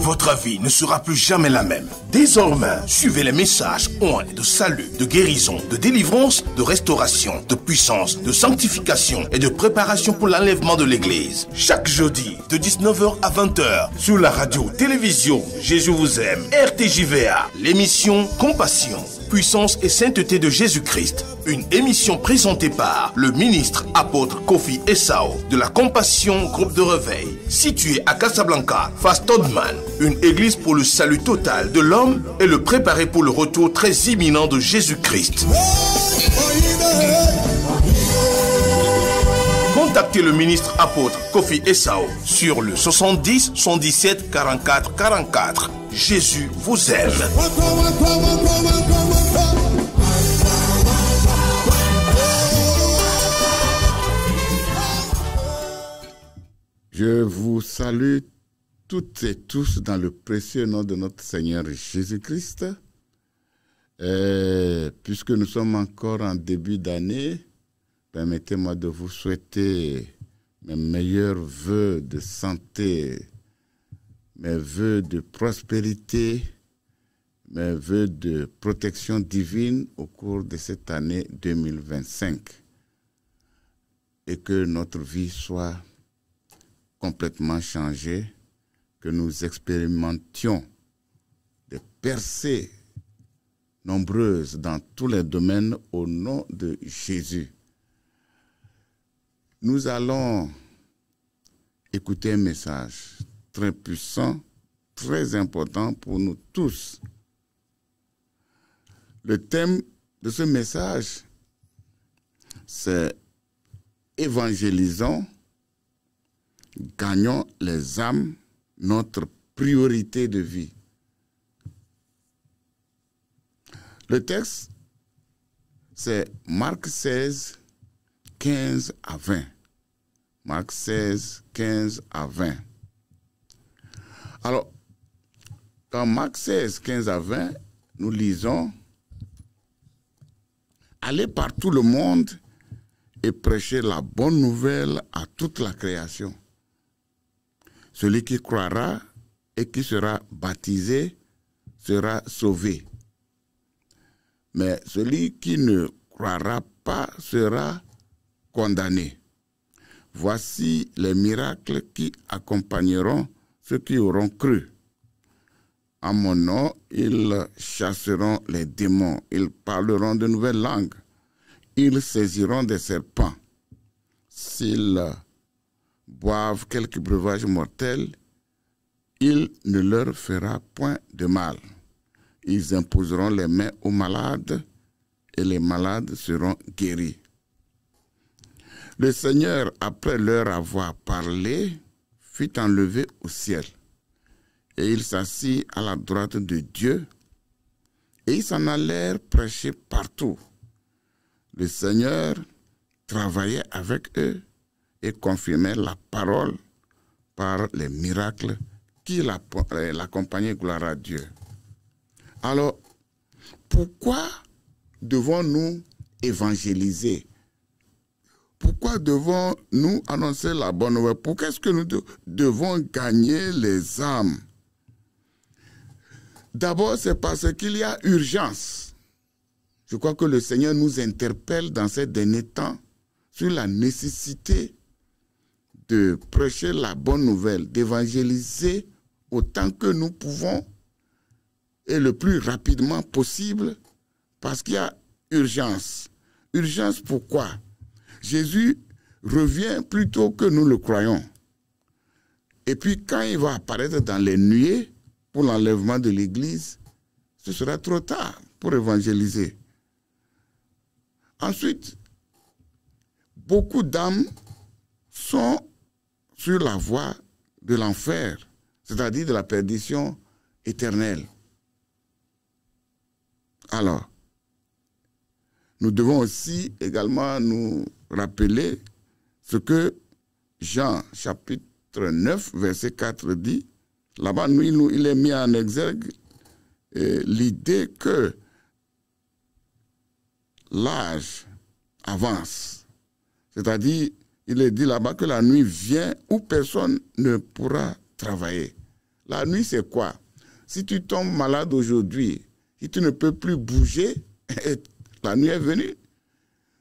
Votre vie ne sera plus jamais la même. Désormais, suivez les messages de salut, de guérison, de délivrance, de restauration, de puissance, de sanctification et de préparation pour l'enlèvement de l'Église. Chaque jeudi, de 19h à 20h, sur la radio-télévision Jésus vous aime, RTJVA, l'émission Compassion, puissance et sainteté de Jésus-Christ. Une émission présentée par le ministre apôtre Kofi Essao de la Compassion Groupe de Réveil, situé à Casablanca, face Todman, une église pour le salut total de l'homme et le préparer pour le retour très imminent de Jésus-Christ. Contactez le ministre apôtre Kofi Essao sur le 70 117 44 44. Jésus vous aime. Je vous salue toutes et tous dans le précieux nom de notre Seigneur Jésus-Christ. Puisque nous sommes encore en début d'année, permettez-moi de vous souhaiter mes meilleurs vœux de santé, mes vœux de prospérité, mes vœux de protection divine au cours de cette année 2025. Et que notre vie soit complètement changée, que nous expérimentions des percées nombreuses dans tous les domaines au nom de Jésus. Nous allons écouter un message très puissant, très important pour nous tous. Le thème de ce message, c'est « Évangélisons, gagnons les âmes, notre priorité de vie ». Le texte, c'est Marc 16, 15 à 20. Marc 16, 15 à 20. Alors, dans Marc 16, 15 à 20, nous lisons « Allez par tout le monde et prêchez la bonne nouvelle à toute la création. Celui qui croira et qui sera baptisé sera sauvé. Mais celui qui ne croira pas sera condamné. Voici les miracles qui accompagneront ceux qui auront cru. En mon nom, ils chasseront les démons, ils parleront de nouvelles langues, ils saisiront des serpents. S'ils boivent quelque breuvage mortel, il ne leur fera point de mal. Ils imposeront les mains aux malades et les malades seront guéris. Le Seigneur, après leur avoir parlé, fut enlevé au ciel. Et il s'assit à la droite de Dieu, et ils s'en allèrent prêcher partout. Le Seigneur travaillait avec eux et confirmait la parole par les miracles qui l'accompagnaient, gloire à Dieu. Alors, pourquoi devons-nous évangéliser? Pourquoi devons-nous annoncer la bonne nouvelle? Pourquoi est-ce que nous devons gagner les âmes? D'abord, c'est parce qu'il y a urgence. Je crois que le Seigneur nous interpelle dans ces derniers temps sur la nécessité de prêcher la bonne nouvelle, d'évangéliser autant que nous pouvons et le plus rapidement possible, parce qu'il y a urgence. Urgence pourquoi? Jésus revient plus tôt que nous le croyons. Et puis quand il va apparaître dans les nuées pour l'enlèvement de l'Église, ce sera trop tard pour évangéliser. Ensuite, beaucoup d'âmes sont sur la voie de l'enfer, c'est-à-dire de la perdition éternelle. Alors, nous devons aussi également nous rappeler ce que Jean, chapitre 9, verset 4 dit. Là-bas, il est mis en exergue l'idée que l'âge avance. C'est-à-dire, il est dit là-bas que la nuit vient où personne ne pourra travailler. La nuit, c'est quoi? Si tu tombes malade aujourd'hui, si tu ne peux plus bouger, la nuit est venue.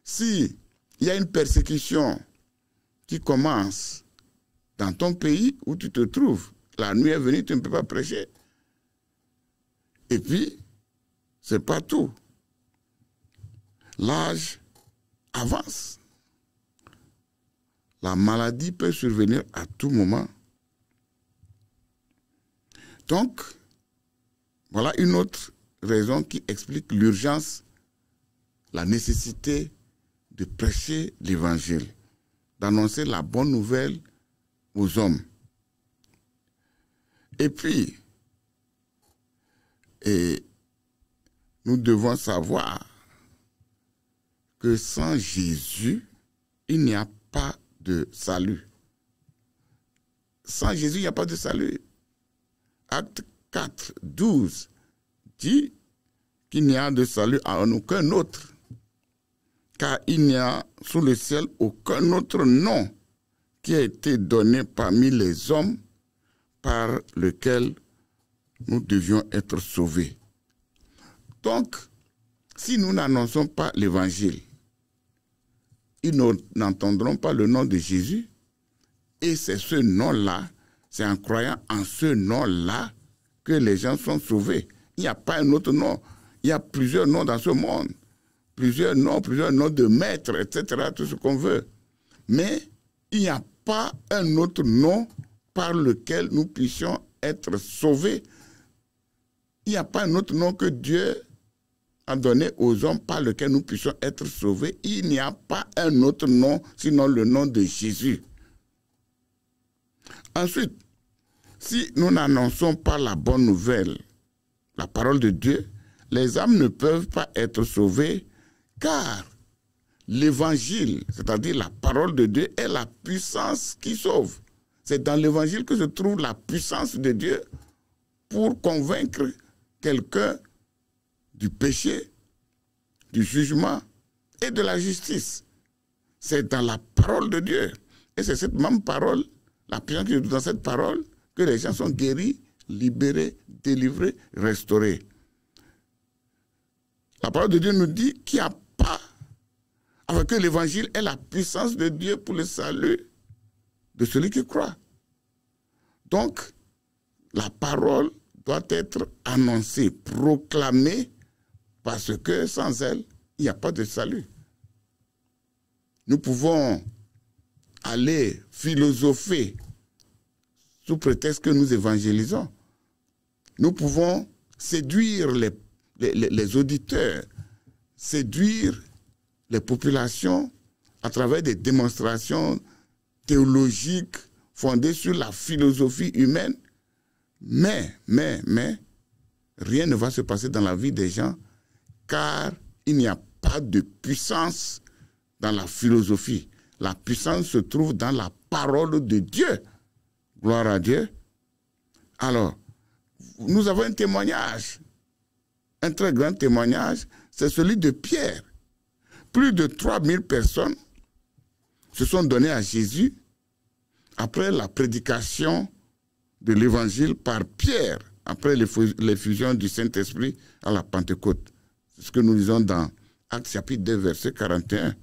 Si il y a une persécution qui commence dans ton pays où tu te trouves, la nuit est venue, tu ne peux pas prêcher. Et puis, ce n'est pas tout. L'âge avance. La maladie peut survenir à tout moment. Donc, voilà une autre raison qui explique l'urgence, la nécessité de prêcher l'évangile, d'annoncer la bonne nouvelle aux hommes. Et puis, nous devons savoir que sans Jésus, il n'y a pas de salut. Sans Jésus, il n'y a pas de salut. Acte 4, 12 dit qu'il n'y a de salut en aucun autre, car il n'y a sous le ciel aucun autre nom qui a été donné parmi les hommes par lequel nous devions être sauvés. Donc, si nous n'annonçons pas l'évangile, ils n'entendront pas le nom de Jésus, et c'est ce nom-là, c'est en croyant en ce nom-là que les gens sont sauvés. Il n'y a pas un autre nom. Il y a plusieurs noms dans ce monde. Plusieurs noms de maîtres, etc., tout ce qu'on veut. Mais il n'y a pas un autre nom par lequel nous puissions être sauvés. Il n'y a pas un autre nom que Dieu a donné aux hommes par lequel nous puissions être sauvés. Il n'y a pas un autre nom sinon le nom de Jésus. Ensuite, si nous n'annonçons pas la bonne nouvelle, la parole de Dieu, les âmes ne peuvent pas être sauvées, car l'évangile, c'est-à-dire la parole de Dieu, est la puissance qui sauve. C'est dans l'évangile que se trouve la puissance de Dieu pour convaincre quelqu'un du péché, du jugement et de la justice. C'est dans la parole de Dieu. Et c'est cette même parole, la puissance qui est dans cette parole, que les gens sont guéris, libérés, délivrés, restaurés. La parole de Dieu nous dit qu'il n'y a pas, avec que l'évangile est la puissance de Dieu pour le salut de celui qui croit. Donc, la parole doit être annoncée, proclamée, parce que sans elle, il n'y a pas de salut. Nous pouvons aller philosopher sous prétexte que nous évangélisons. Nous pouvons séduire les auditeurs, séduire les populations à travers des démonstrations théologiques fondées sur la philosophie humaine. Mais, rien ne va se passer dans la vie des gens car il n'y a pas de puissance dans la philosophie. La puissance se trouve dans la parole de Dieu. Gloire à Dieu. Alors, nous avons un témoignage, un très grand témoignage, c'est celui de Pierre. Plus de 3000 personnes se sont données à Jésus après la prédication de l'évangile par Pierre, après l'effusion du Saint-Esprit à la Pentecôte. C'est ce que nous lisons dans Actes chapitre 2, verset 41.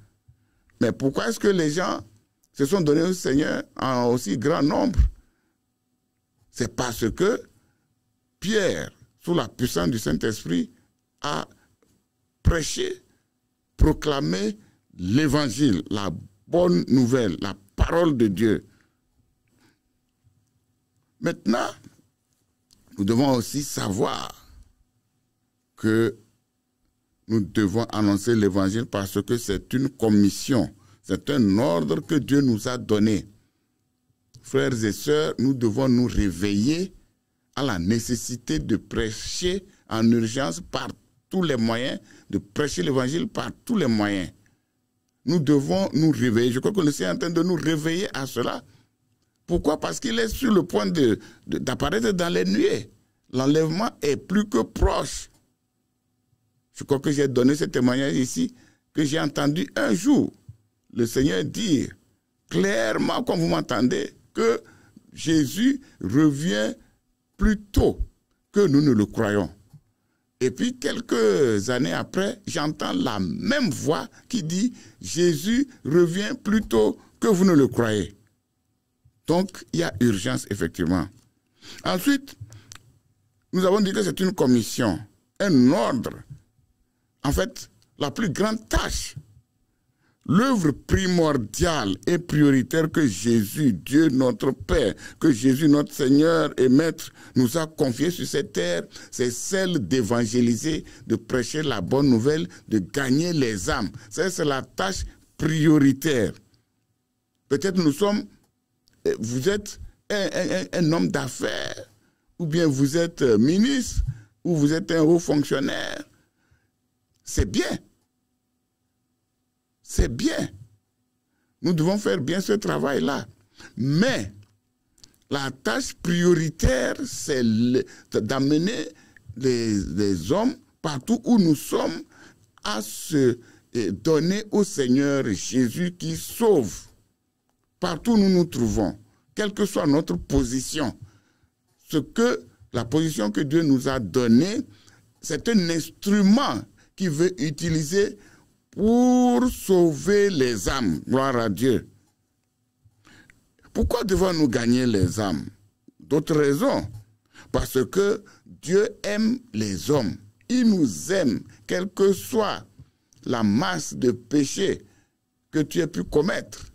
Mais pourquoi est-ce que les gens se sont donnés au Seigneur en aussi grand nombre? C'est parce que Pierre, sous la puissance du Saint-Esprit, a prêché, proclamé l'évangile, la bonne nouvelle, la parole de Dieu. Maintenant, nous devons aussi savoir que nous devons annoncer l'évangile parce que c'est une commission, c'est un ordre que Dieu nous a donné. Frères et sœurs, nous devons nous réveiller à la nécessité de prêcher en urgence par tous les moyens, de prêcher l'évangile par tous les moyens. Nous devons nous réveiller. Je crois que le Seigneur est en train de nous réveiller à cela. Pourquoi? Parce qu'il est sur le point d'apparaître dans les nuées. L'enlèvement est plus que proche. Je crois que j'ai donné ce témoignage ici. que j'ai entendu un jour le Seigneur dire clairement, comme vous m'entendez, que Jésus revient plus tôt que nous ne le croyons. Et puis, quelques années après, j'entends la même voix qui dit « Jésus revient plus tôt que vous ne le croyez ». Donc, il y a urgence, effectivement. Ensuite, nous avons dit que c'est une commission, un ordre. En fait, la plus grande tâche, l'œuvre primordiale et prioritaire que Jésus, Dieu notre Père, que Jésus notre Seigneur et Maître nous a confiée sur cette terre, c'est celle d'évangéliser, de prêcher la bonne nouvelle, de gagner les âmes. C'est la tâche prioritaire. Peut-être vous êtes un homme d'affaires, ou bien vous êtes ministre, ou vous êtes un haut fonctionnaire. C'est bien. C'est bien. Nous devons faire bien ce travail-là. Mais la tâche prioritaire, c'est d'amener les hommes partout où nous sommes à se donner au Seigneur Jésus qui sauve. Partout où nous nous trouvons, quelle que soit notre position. La position que Dieu nous a donnée, c'est un instrument qu'il veut utiliser pour sauver les âmes. Gloire à Dieu. Pourquoi devons-nous gagner les âmes? D'autres raisons. Parce que Dieu aime les hommes. Il nous aime, quelle que soit la masse de péchés que tu aies pu commettre,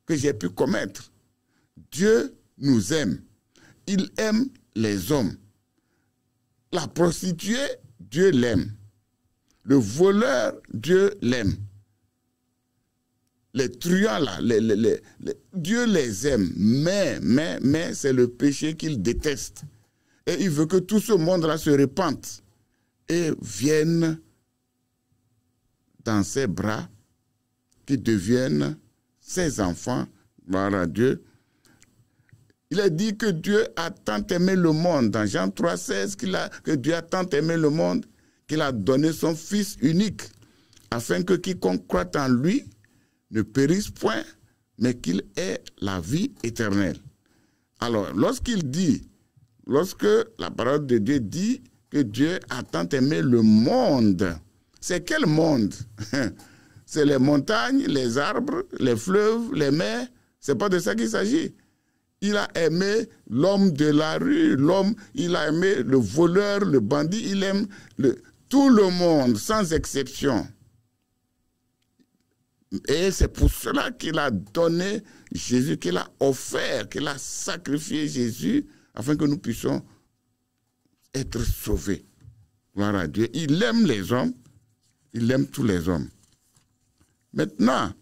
que j'ai pu commettre. Dieu nous aime. Il aime les hommes. La prostituée, Dieu l'aime. Le voleur, Dieu l'aime. Les truands, là, Dieu les aime. Mais c'est le péché qu'il déteste. Et il veut que tout ce monde-là se répande et vienne dans ses bras, qui deviennent ses enfants. Gloire à Dieu. Il est dit que Dieu a tant aimé le monde. Dans Jean 3,16, que Dieu a tant aimé le monde qu'il a donné son Fils unique, afin que quiconque croit en lui ne périsse point, mais qu'il ait la vie éternelle. Alors, lorsque la parole de Dieu dit que Dieu a tant aimé le monde, c'est quel monde? C'est les montagnes, les arbres, les fleuves, les mers. Ce n'est pas de ça qu'il s'agit. Il a aimé l'homme de la rue, il a aimé le voleur, le bandit, il aime tout le monde, sans exception. Et c'est pour cela qu'il a donné Jésus, qu'il a offert, qu'il a sacrifié Jésus, afin que nous puissions être sauvés. Gloire à Dieu. Il aime les hommes, il aime tous les hommes. Maintenant,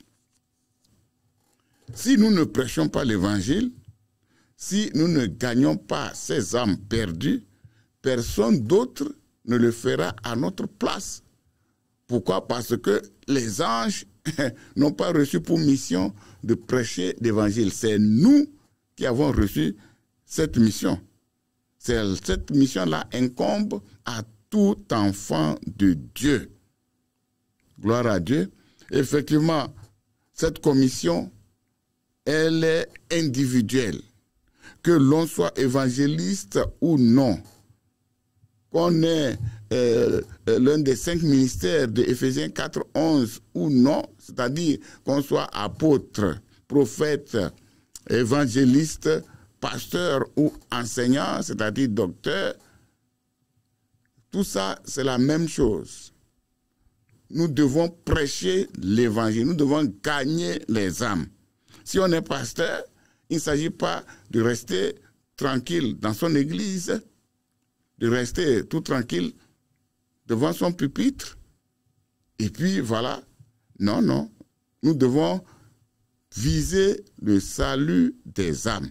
si nous ne prêchons pas l'évangile, si nous ne gagnons pas ces âmes perdues, personne d'autre ne le fera à notre place. Pourquoi? Parce que les anges n'ont pas reçu pour mission de prêcher l'évangile. C'est nous qui avons reçu cette mission. Cette mission-là incombe à tout enfant de Dieu. Gloire à Dieu. Effectivement, cette commission, elle est individuelle. Que l'on soit évangéliste ou non, qu'on ait l'un des 5 ministères de Éphésiens 4:11 ou non, c'est-à-dire qu'on soit apôtre, prophète, évangéliste, pasteur ou enseignant, c'est-à-dire docteur, tout ça, c'est la même chose. Nous devons prêcher l'évangile, nous devons gagner les âmes. Si on est pasteur, il ne s'agit pas de rester tranquille dans son église, de rester tout tranquille devant son pupitre. Et puis voilà. Non, non. Nous devons viser le salut des âmes.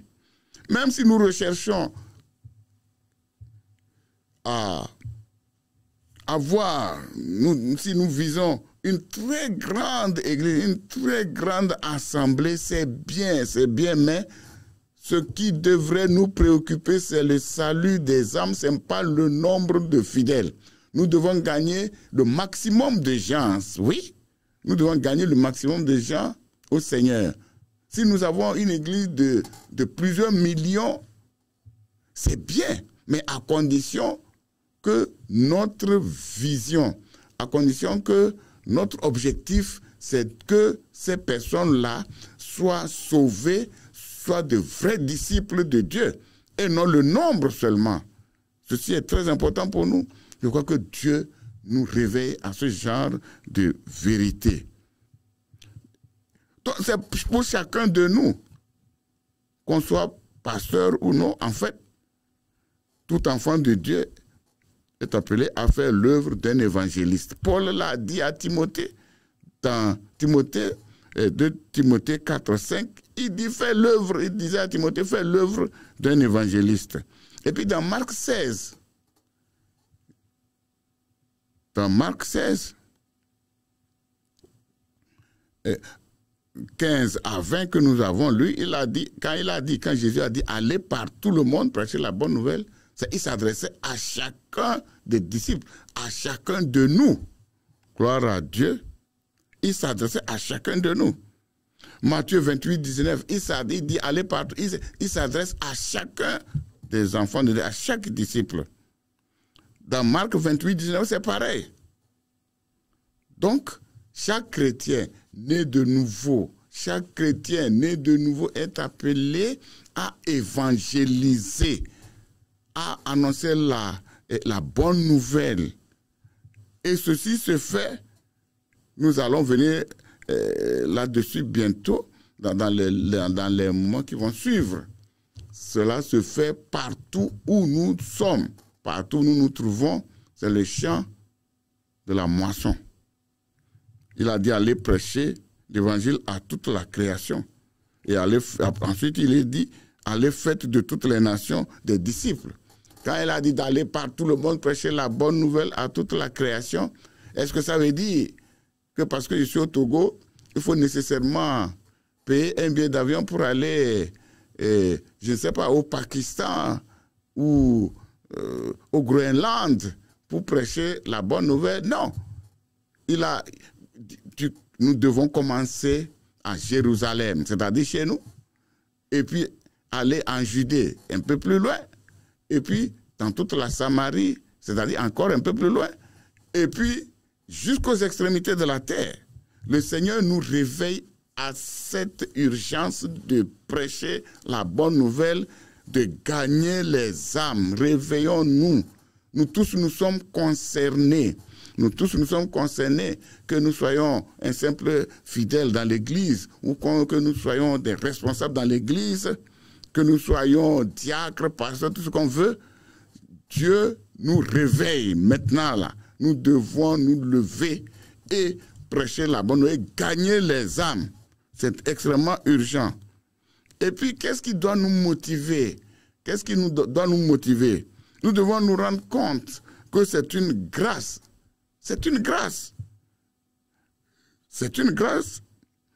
Même si nous recherchons à avoir, si nous visons une très grande église, une très grande assemblée, c'est bien, mais ce qui devrait nous préoccuper, c'est le salut des âmes, ce n'est pas le nombre de fidèles. Nous devons gagner le maximum de gens. Oui, nous devons gagner le maximum de gens au Seigneur. Si nous avons une église de plusieurs millions, c'est bien, mais à condition que notre vision, à condition que notre objectif, c'est que ces personnes-là soient sauvées, soient de vrais disciples de Dieu, et non le nombre seulement. Ceci est très important pour nous. Je crois que Dieu nous réveille à ce genre de vérité. Donc, c'est pour chacun de nous, qu'on soit pasteur ou non, en fait, tout enfant de Dieu est appelé à faire l'œuvre d'un évangéliste. Paul l'a dit à Timothée, dans Timothée, 2 Timothée 4, 5, il disait à Timothée, fais l'œuvre d'un évangéliste. Et puis dans Marc 16, 15 à 20 que nous avons lu, quand Jésus a dit, allez par tout le monde prêcher la bonne nouvelle, il s'adressait à chacun des disciples, à chacun de nous. Gloire à Dieu. Il s'adressait à chacun de nous. Matthieu 28, 19, il dit, allez partout. Il s'adresse à chacun des enfants de Dieu, à chaque disciple. Dans Marc 28, 19, c'est pareil. Donc, chaque chrétien né de nouveau, est appelé à évangéliser, à annoncer la bonne nouvelle. Et ceci se fait, nous allons venir là-dessus bientôt, dans les moments qui vont suivre. Cela se fait partout où nous sommes, partout où nous nous trouvons, c'est le champ de la moisson. Il a dit aller prêcher l'évangile à toute la création. Et ensuite, il a dit, allez faites de toutes les nations des disciples. Quand il a dit d'aller par tout le monde prêcher la bonne nouvelle à toute la création, est-ce que ça veut dire que parce que je suis au Togo, il faut nécessairement payer un billet d'avion pour aller, je ne sais pas, au Pakistan ou au Groenland pour prêcher la bonne nouvelle? Non. Nous devons commencer à Jérusalem, c'est-à-dire chez nous, et puis aller en Judée, un peu plus loin, et puis dans toute la Samarie, c'est-à-dire encore un peu plus loin, et puis jusqu'aux extrémités de la terre. Le Seigneur nous réveille à cette urgence de prêcher la bonne nouvelle, de gagner les âmes. Réveillons-nous. Nous tous, nous sommes concernés. Nous tous, nous sommes concernés, que nous soyons un simple fidèle dans l'Église ou que nous soyons des responsables dans l'Église, que nous soyons diacres, pasteurs, tout ce qu'on veut. Dieu nous réveille maintenant là. Nous devons nous lever et prêcher la bonne nouvelle, gagner les âmes. C'est extrêmement urgent. Et puis, qu'est-ce qui doit nous motiver? Qu'est-ce qui doit nous motiver? Nous devons nous rendre compte que c'est une grâce. C'est une grâce. C'est une grâce.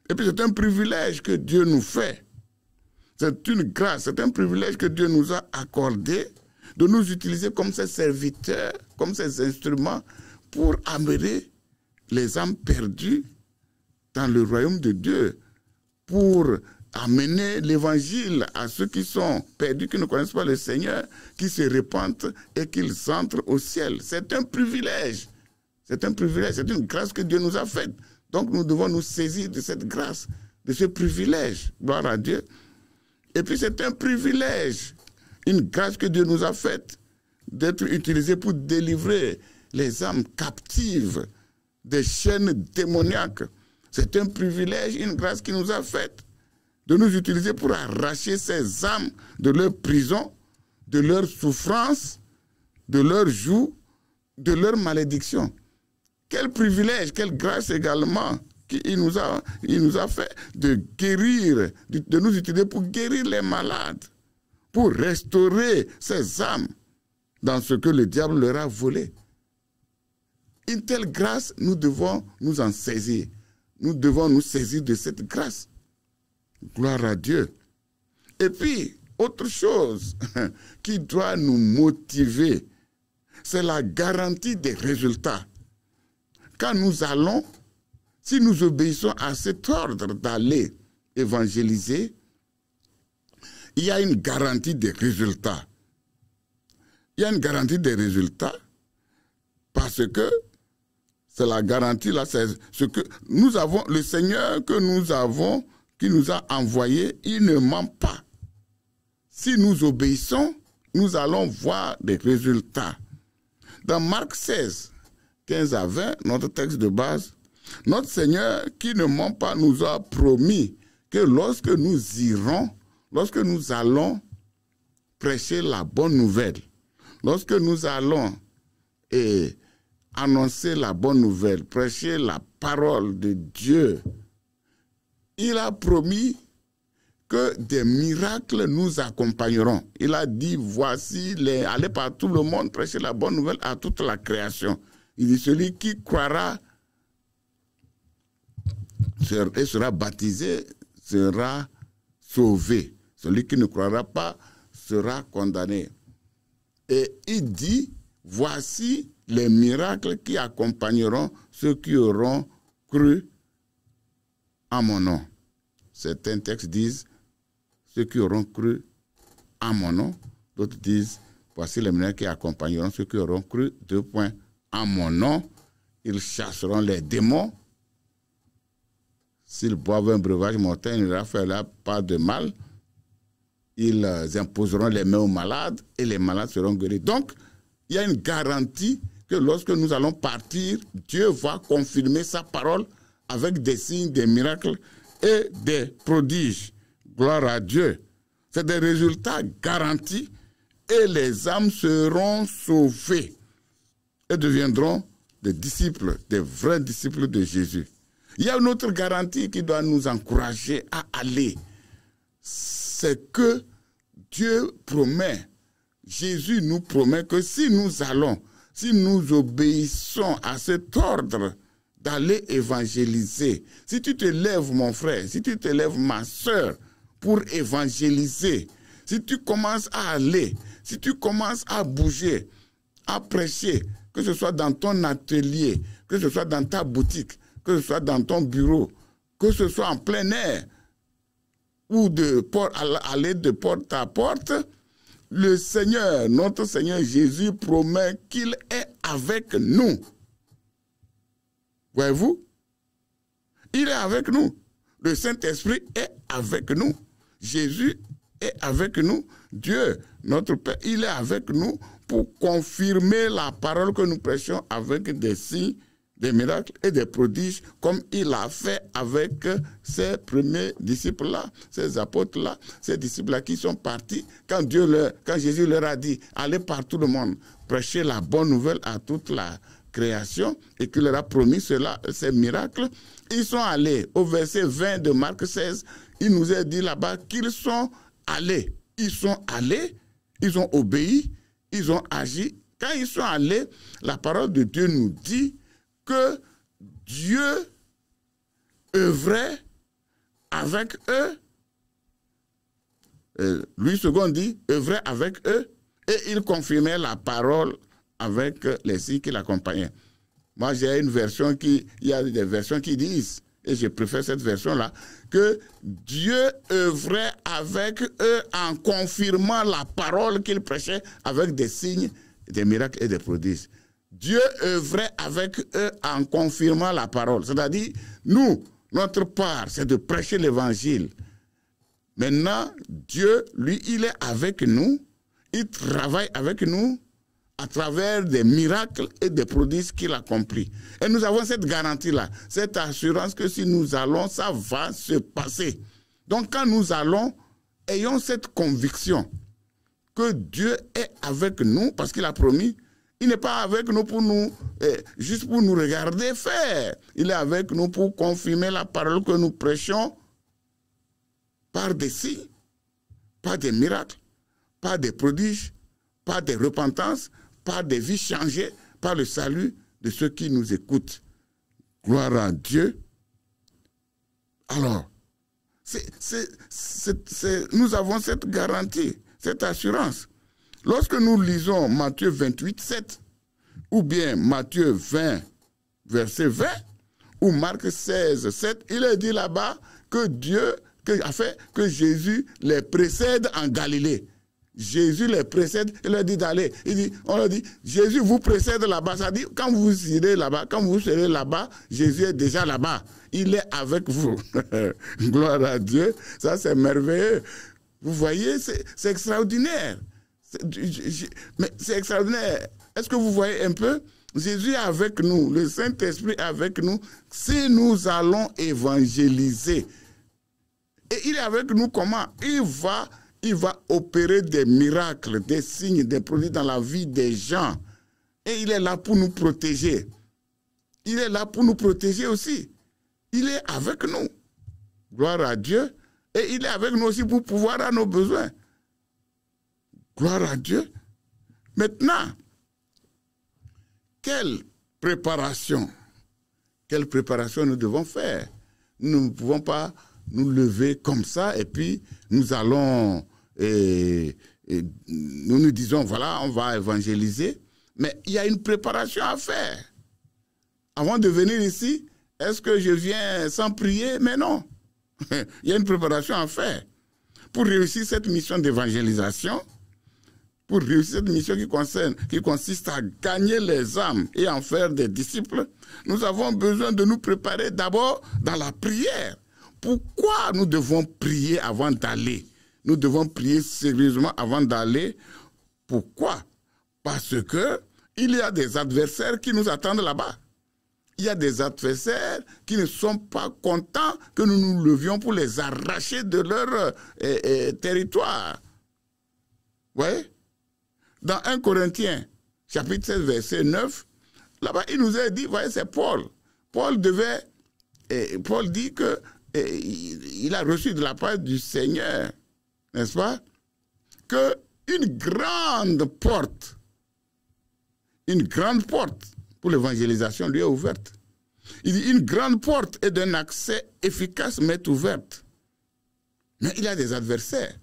Et puis c'est un privilège que Dieu nous fait. C'est une grâce, c'est un privilège que Dieu nous a accordé de nous utiliser comme ses serviteurs, comme ses instruments pour amener les âmes perdues dans le royaume de Dieu, pour amener l'évangile à ceux qui sont perdus, qui ne connaissent pas le Seigneur, qui se répandent et qu'ils entrent au ciel. C'est un privilège. C'est un privilège, c'est une grâce que Dieu nous a faite. Donc nous devons nous saisir de cette grâce, de ce privilège. Gloire à Dieu. Et puis c'est un privilège, une grâce que Dieu nous a faite, d'être utilisé pour délivrer les âmes captives des chaînes démoniaques. C'est un privilège, une grâce qui nous a faite, de nous utiliser pour arracher ces âmes de leur prison, de leur souffrance, de leur joug, de leur malédiction. Quel privilège, quelle grâce également qu'il nous a fait de guérir, de nous utiliser pour guérir les malades, pour restaurer ces âmes dans ce que le diable leur a volé. Une telle grâce, nous devons nous en saisir. Nous devons nous saisir de cette grâce. Gloire à Dieu. Et puis, autre chose qui doit nous motiver, c'est la garantie des résultats. Quand nous allons, si nous obéissons à cet ordre d'aller évangéliser, il y a une garantie des résultats. Il y a une garantie des résultats parce que c'est la garantie là, c'est ce que nous avons, le Seigneur que nous avons, qui nous a envoyés, il ne ment pas. Si nous obéissons, nous allons voir des résultats. Dans Marc 16, 15 à 20, notre texte de base, notre Seigneur qui ne ment pas nous a promis que lorsque nous irons, lorsque nous allons prêcher la bonne nouvelle, lorsque nous allons annoncer la bonne nouvelle, prêcher la parole de Dieu, il a promis que des miracles nous accompagneront. Il a dit, voici, allez par tout le monde prêcher la bonne nouvelle à toute la création. Il dit, celui qui croira et sera baptisé sera sauvé. Celui qui ne croira pas sera condamné. Et il dit, voici les miracles qui accompagneront ceux qui auront cru en mon nom. Certains textes disent, ceux qui auront cru en mon nom. D'autres disent, voici les miracles qui accompagneront ceux qui auront cru, en mon nom. Ils chasseront les démons. S'ils boivent un breuvage mortel, ils ne leur feront pas de mal. Ils imposeront les mains aux malades et les malades seront guéris. Donc, il y a une garantie que lorsque nous allons partir, Dieu va confirmer sa parole avec des signes, des miracles et des prodiges. Gloire à Dieu. C'est des résultats garantis et les âmes seront sauvées et deviendront des disciples, des vrais disciples de Jésus. Il y a une autre garantie qui doit nous encourager à aller. C'est que Dieu promet, Jésus nous promet que si nous allons, si nous obéissons à cet ordre d'aller évangéliser, si tu te lèves mon frère, si tu te lèves ma soeur pour évangéliser, si tu commences à aller, si tu commences à bouger, à prêcher, que ce soit dans ton atelier, que ce soit dans ta boutique, que ce soit dans ton bureau, que ce soit en plein air, ou aller de porte à porte, le Seigneur, notre Seigneur Jésus promet qu'il est avec nous. Voyez-vous? Il est avec nous. Le Saint-Esprit est avec nous. Jésus est avec nous. Dieu, notre Père, il est avec nous pour confirmer la parole que nous prêchons avec des signes, des miracles et des prodiges, comme il a fait avec ses premiers disciples-là, ces apôtres-là, ces disciples-là qui sont partis quand Jésus leur a dit, allez par tout le monde, prêchez la bonne nouvelle à toute la création, et qu'il leur a promis cela, ces miracles. Ils sont allés. Au verset 20 de Marc 16, il nous est dit là-bas qu'ils sont allés. Ils sont allés, ils ont obéi, ils ont agi. Quand ils sont allés, la parole de Dieu nous dit que Dieu œuvrait avec eux. Louis II dit, œuvrait avec eux, et il confirmait la parole avec les signes qui l'accompagnaient. Moi, j'ai une version il y a des versions qui disent, et je préfère cette version-là, que Dieu œuvrait avec eux en confirmant la parole qu'il prêchait avec des signes, des miracles et des prodiges. Dieu œuvrait avec eux en confirmant la parole. C'est-à-dire, nous, notre part, c'est de prêcher l'évangile. Maintenant, Dieu, lui, il est avec nous, il travaille avec nous à travers des miracles et des prodiges qu'il accomplit. Et nous avons cette garantie-là, cette assurance que si nous allons, ça va se passer. Donc quand nous allons, ayons cette conviction que Dieu est avec nous, parce qu'il a promis. Il n'est pas avec nous pour nous, juste pour nous regarder faire. Il est avec nous pour confirmer la parole que nous prêchons par des signes, par des miracles, par des prodiges, par des repentances, par des vies changées, par le salut de ceux qui nous écoutent. Gloire à Dieu. Alors, nous avons cette garantie, cette assurance. Lorsque nous lisons Matthieu 28, 7, ou bien Matthieu 20, verset 20, ou Marc 16, 7, il est dit là-bas que que Jésus les précède en Galilée. Jésus les précède, il leur dit d'aller. On leur dit, Jésus vous précède là-bas. Ça dit, quand vous irez là-bas, quand vous serez là-bas, Jésus est déjà là-bas. Il est avec vous. Gloire à Dieu. Ça, c'est merveilleux. Vous voyez, c'est extraordinaire. Mais c'est extraordinaire. Est-ce que vous voyez un peu? Jésus est avec nous. Le Saint-Esprit est avec nous. Si nous allons évangéliser. Et il est avec nous comment? Il va opérer des miracles, des signes, des produits dans la vie des gens. Et il est là pour nous protéger. Il est là pour nous protéger aussi. Il est avec nous. Gloire à Dieu. Et il est avec nous aussi pour pouvoir à nos besoins. Gloire à Dieu. Maintenant, quelle préparation nous devons faire? Nous ne pouvons pas nous lever comme ça et puis nous allons nous disons voilà, on va évangéliser, mais il y a une préparation à faire. Avant de venir ici, est-ce que je viens sans prier? Mais non. Il y a une préparation à faire. Pour réussir cette mission d'évangélisation, pour réussir cette mission qui consiste à gagner les âmes et en faire des disciples, nous avons besoin de nous préparer d'abord dans la prière. Pourquoi nous devons prier avant d'aller? Nous devons prier sérieusement avant d'aller. Pourquoi? Parce que il y a des adversaires qui nous attendent là-bas. Il y a des adversaires qui ne sont pas contents que nous nous levions pour les arracher de leur territoire. Vous voyez? Dans 1 Corinthiens, chapitre 16, verset 9, là-bas, il nous a dit, vous voyez, c'est Paul. Paul dit que il a reçu de la part du Seigneur, n'est-ce pas, qu'une grande porte pour l'évangélisation lui est ouverte. Il dit, une grande porte et d'un accès efficace m'est ouverte. Mais il y a des adversaires.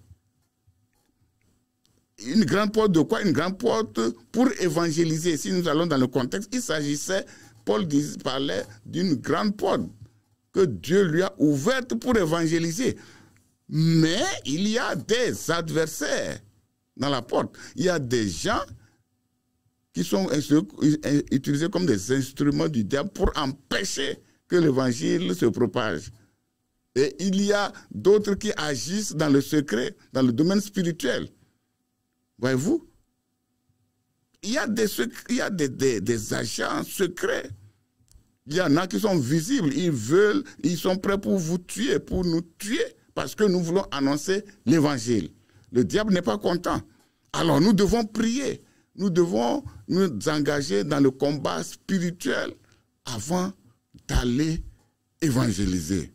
Une grande porte de quoi? Une grande porte pour évangéliser. Si nous allons dans le contexte, il s'agissait, Paul parlait d'une grande porte que Dieu lui a ouverte pour évangéliser. Mais il y a des adversaires dans la porte. Il y a des gens qui sont utilisés comme des instruments du diable pour empêcher que l'évangile se propage. Et il y a d'autres qui agissent dans le secret, dans le domaine spirituel. Voyez-vous? Il y a des agents secrets. Il y en a qui sont visibles. Ils sont prêts pour vous tuer, pour nous tuer, parce que nous voulons annoncer l'évangile. Le diable n'est pas content. Alors nous devons prier. Nous devons nous engager dans le combat spirituel avant d'aller évangéliser.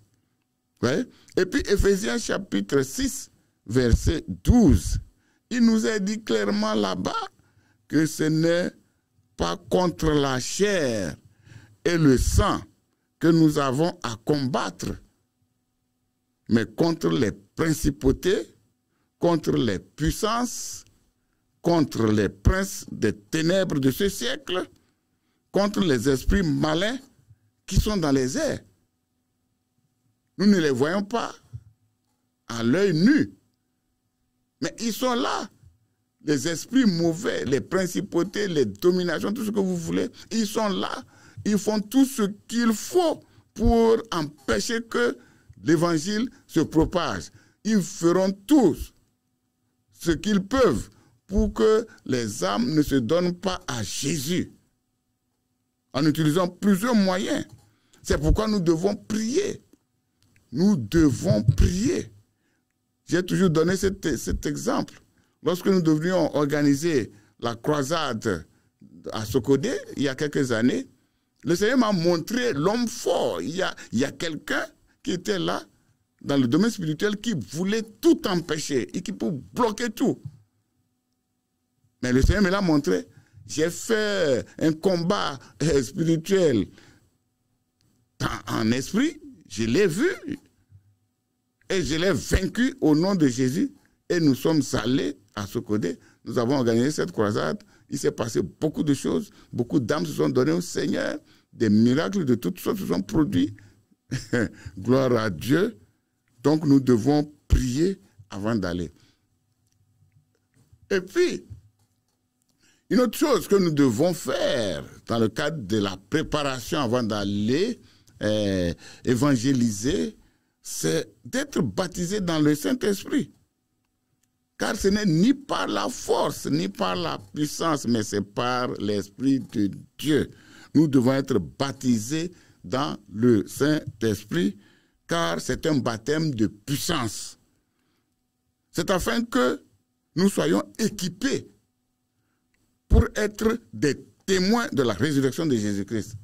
Ouais? Et puis Éphésiens chapitre 6, verset 12, il nous est dit clairement là-bas que ce n'est pas contre la chair et le sang que nous avons à combattre, mais contre les principautés, contre les puissances, contre les princes des ténèbres de ce siècle, contre les esprits malins qui sont dans les airs. Nous ne les voyons pas à l'œil nu, mais ils sont là. Les esprits mauvais, les principautés, les dominations, tout ce que vous voulez, ils sont là. Ils font tout ce qu'il faut pour empêcher que l'évangile se propage. Ils feront tout ce qu'ils peuvent pour que les âmes ne se donnent pas à Jésus, en utilisant plusieurs moyens. C'est pourquoi nous devons prier. Nous devons prier. J'ai toujours donné cet exemple. Lorsque nous devrions organiser la croisade à Sokodé, il y a quelques années, le Seigneur m'a montré l'homme fort. Il y a quelqu'un qui était là, dans le domaine spirituel, qui voulait tout empêcher et qui pouvait bloquer tout. Mais le Seigneur me l'a montré. J'ai fait un combat spirituel en esprit. Je l'ai vu et je l'ai vaincu au nom de Jésus. Et nous sommes allés à Sokodé. Nous avons organisé cette croisade. il s'est passé beaucoup de choses. Beaucoup d'âmes se sont données au Seigneur. Des miracles de toutes sortes se sont produits. Gloire à Dieu. Donc nous devons prier avant d'aller. Et puis, une autre chose que nous devons faire dans le cadre de la préparation avant d'aller évangéliser, c'est d'être baptisé dans le Saint-Esprit. Car ce n'est ni par la force, ni par la puissance, mais c'est par l'Esprit de Dieu. Nous devons être baptisés dans le Saint-Esprit, car c'est un baptême de puissance. C'est afin que nous soyons équipés pour être des témoins de la résurrection de Jésus-Christ.